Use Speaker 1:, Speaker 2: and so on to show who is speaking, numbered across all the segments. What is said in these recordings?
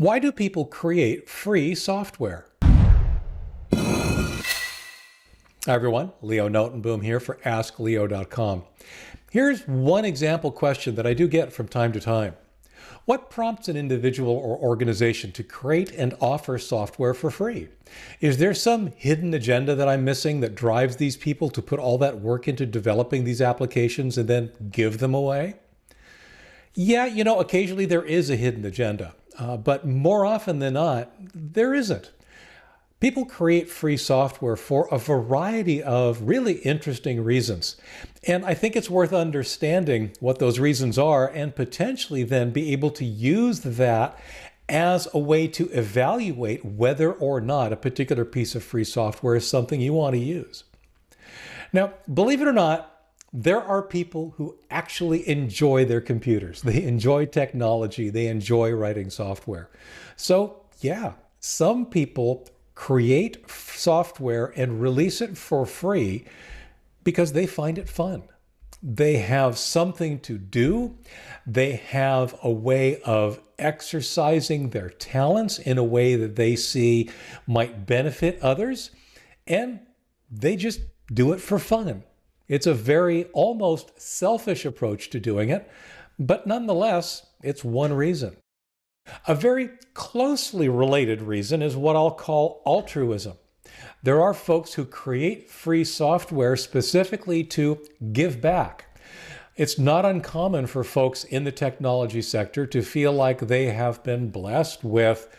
Speaker 1: Why do people create free software? Hi everyone, Leo Notenboom here for askleo.com. Here's one example question that I do get from time to time. What prompts an individual or organization to create and offer software for free? Is there some hidden agenda that I'm missing that drives these people to put all that work into developing these applications and then give them away? Yeah, occasionally there is a hidden agenda, but more often than not, there isn't. People create free software for a variety of really interesting reasons. And I think it's worth understanding what those reasons are and potentially then be able to use that as a way to evaluate whether or not a particular piece of free software is something you want to use. Now, believe it or not, there are people who actually enjoy their computers. They enjoy technology. They enjoy writing software. So yeah, some people create software and release it for free because they find it fun. They have something to do. They have a way of exercising their talents in a way that they see might benefit others, and they just do it for fun. It's a very almost selfish approach to doing it, but nonetheless, it's one reason. A very closely related reason is what I'll call altruism. There are folks who create free software specifically to give back. It's not uncommon for folks in the technology sector to feel like they have been blessed with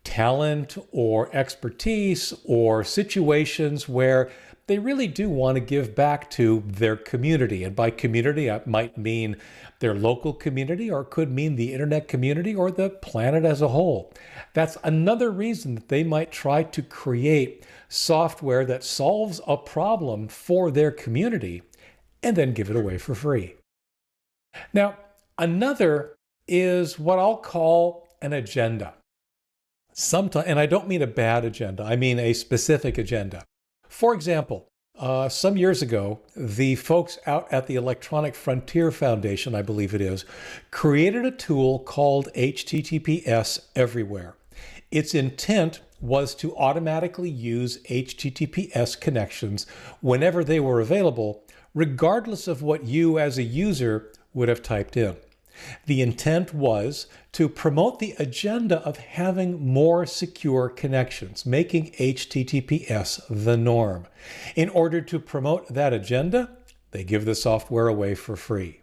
Speaker 1: talent or expertise or situations where they really do want to give back to their community. And by community, it might mean their local community, or it could mean the internet community or the planet as a whole. That's another reason that they might try to create software that solves a problem for their community and then give it away for free. Now, another is what I'll call an agenda. Sometimes, and I don't mean a bad agenda, I mean a specific agenda. For example, some years ago, the folks out at the Electronic Frontier Foundation, I believe it is, created a tool called HTTPS Everywhere. Its intent was to automatically use HTTPS connections whenever they were available, regardless of what you as a user would have typed in. The intent was to promote the agenda of having more secure connections, making HTTPS the norm. In order to promote that agenda, they give the software away for free.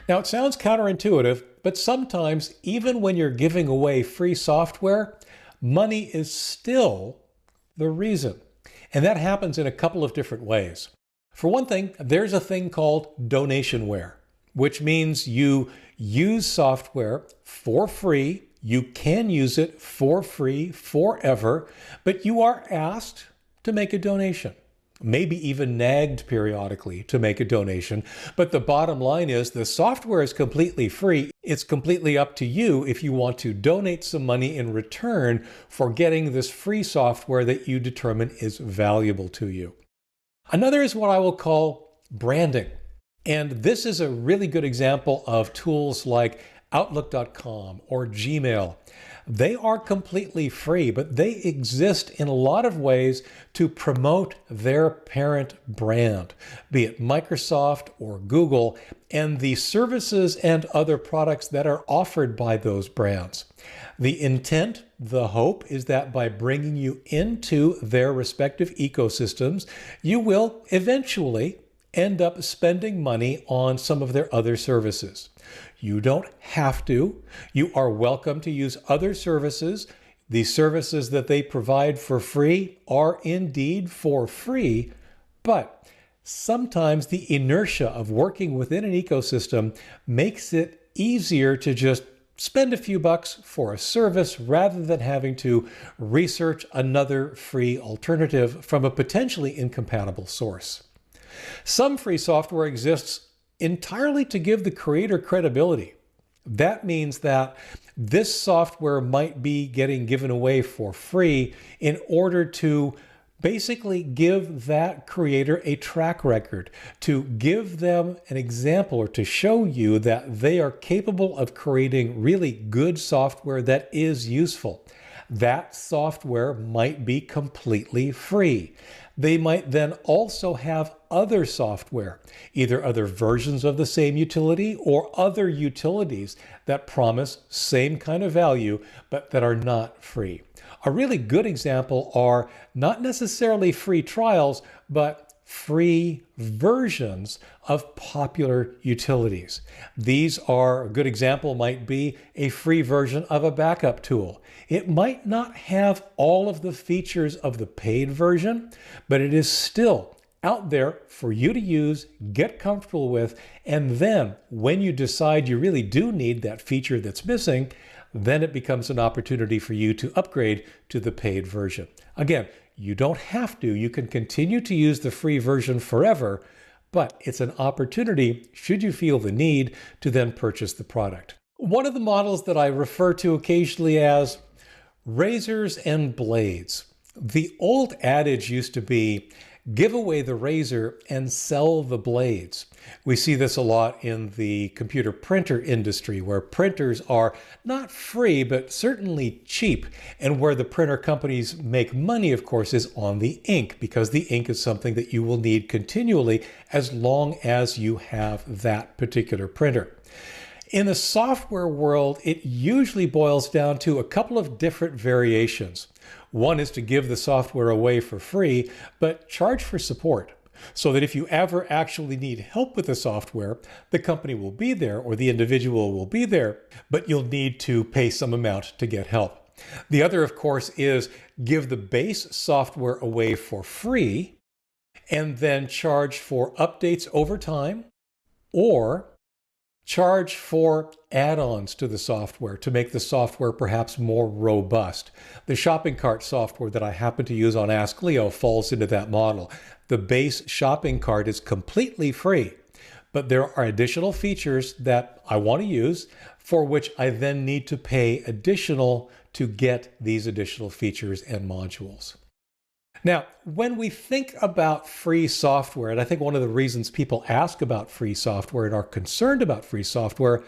Speaker 1: Now, it sounds counterintuitive, but sometimes, even when you're giving away free software, money is still the reason. And that happens in a couple of different ways. For one thing, there's a thing called donationware, which means you use software for free. You can use it for free forever, but you are asked to make a donation, maybe even nagged periodically to make a donation. But the bottom line is the software is completely free. It's completely up to you if you want to donate some money in return for getting this free software that you determine is valuable to you. Another is what I will call branding. And this is a really good example of tools like Outlook.com or Gmail. They are completely free, but they exist in a lot of ways to promote their parent brand, be it Microsoft or Google, and the services and other products that are offered by those brands. The intent, the hope, is that by bringing you into their respective ecosystems, you will eventually end up spending money on some of their other services. You don't have to. You are welcome to use other services. The services that they provide for free are indeed for free, but sometimes the inertia of working within an ecosystem makes it easier to just spend a few bucks for a service rather than having to research another free alternative from a potentially incompatible source. Some free software exists entirely to give the creator credibility. That means that this software might be getting given away for free in order to Basically, give that creator a track record, to give them an example or to show you that they are capable of creating really good software that is useful. That software might be completely free. They might then also have other software, either other versions of the same utility or other utilities that promise same kind of value, but that are not free. A really good example are not necessarily free trials, but free versions of popular utilities. These are, a good example might be a free version of a backup tool. It might not have all of the features of the paid version, but it is still out there for you to use, get comfortable with, and then when you decide you really do need that feature that's missing, then it becomes an opportunity for you to upgrade to the paid version. Again, you don't have to. You can continue to use the free version forever, but it's an opportunity, should you feel the need, to then purchase the product. One of the models that I refer to occasionally as razors and blades. The old adage used to be, give away the razor and sell the blades. We see this a lot in the computer printer industry, where printers are not free, but certainly cheap. And where the printer companies make money, of course, is on the ink, because the ink is something that you will need continually as long as you have that particular printer. In the software world, it usually boils down to a couple of different variations. One is to give the software away for free, but charge for support, so that if you ever actually need help with the software, the company will be there or the individual will be there, but you'll need to pay some amount to get help. The other, of course, is give the base software away for free and then charge for updates over time, or charge for add-ons to the software to make the software perhaps more robust. The shopping cart software that I happen to use on askleo falls into that model. The base shopping cart is completely free, but there are additional features that I want to use for which I then need to pay additional to get these additional features and modules. Now, when we think about free software, and I think one of the reasons people ask about free software and are concerned about free software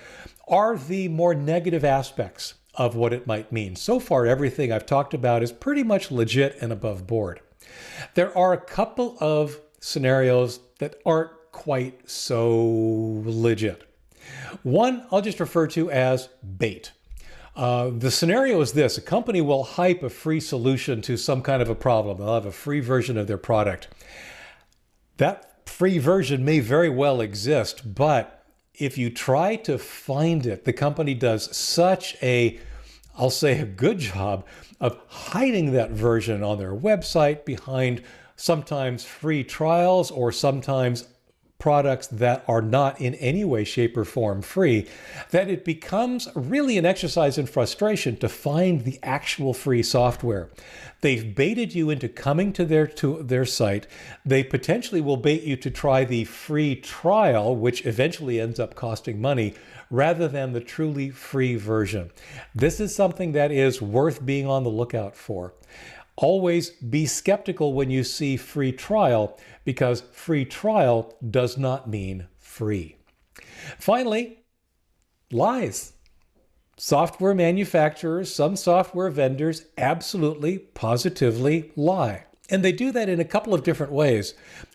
Speaker 1: are the more negative aspects of what it might mean. So far, everything I've talked about is pretty much legit and above board. There are a couple of scenarios that aren't quite so legit. One I'll just refer to as bait. The scenario is this: a company will hype a free solution to some kind of a problem. They'll have a free version of their product. That free version may very well exist, but if you try to find it, the company does such a, I'll say, a good job of hiding that version on their website behind sometimes free trials or sometimes products that are not in any way, shape, or form free, that it becomes really an exercise in frustration to find the actual free software. They've baited you into coming to their site. They potentially will bait you to try the free trial, which eventually ends up costing money, rather than the truly free version. This is something that is worth being on the lookout for. Always be skeptical when you see free trial, because free trial does not mean free. Finally, lies. Software manufacturers, some software vendors absolutely, positively lie. And they do that in a couple of different ways.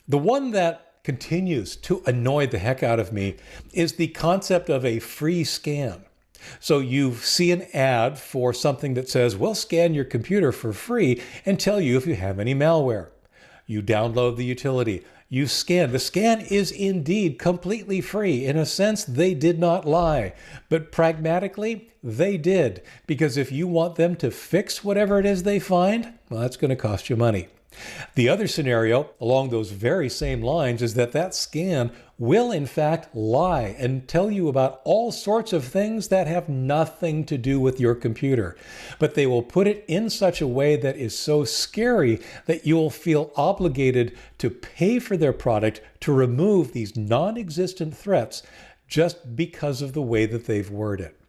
Speaker 1: The one that continues to annoy the heck out of me is the concept of a free scan. So you see an ad for something that says, we'll scan your computer for free and tell you if you have any malware. You download the utility. You scan. The scan is indeed completely free. In a sense, they did not lie. But pragmatically, they did. Because if you want them to fix whatever it is they find, well, that's going to cost you money. The other scenario along those very same lines is that scan will in fact lie and tell you about all sorts of things that have nothing to do with your computer. But they will put it in such a way that is so scary that you'll feel obligated to pay for their product to remove these non-existent threats just because of the way that they've worded it.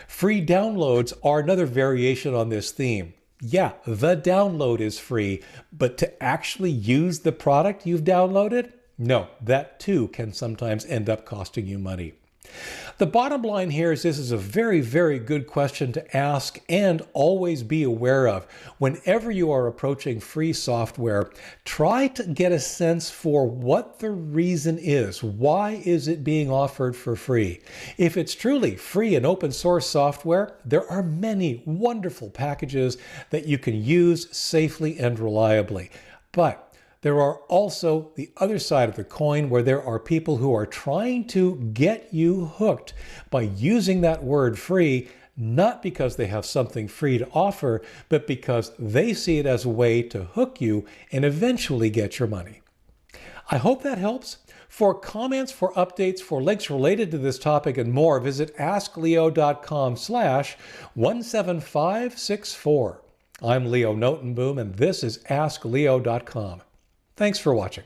Speaker 1: Free downloads are another variation on this theme. Yeah, the download is free, but to actually use the product you've downloaded, no, that too can sometimes end up costing you money. The bottom line here is this is a very, very good question to ask and always be aware of. Whenever you are approaching free software, try to get a sense for what the reason is. Why is it being offered for free? If it's truly free and open source software, there are many wonderful packages that you can use safely and reliably. But there are also the other side of the coin where there are people who are trying to get you hooked by using that word free, not because they have something free to offer, but because they see it as a way to hook you and eventually get your money. I hope that helps. For comments, for updates, for links related to this topic and more, visit askleo.com/17564. I'm Leo Notenboom, and this is askleo.com. Thanks for watching.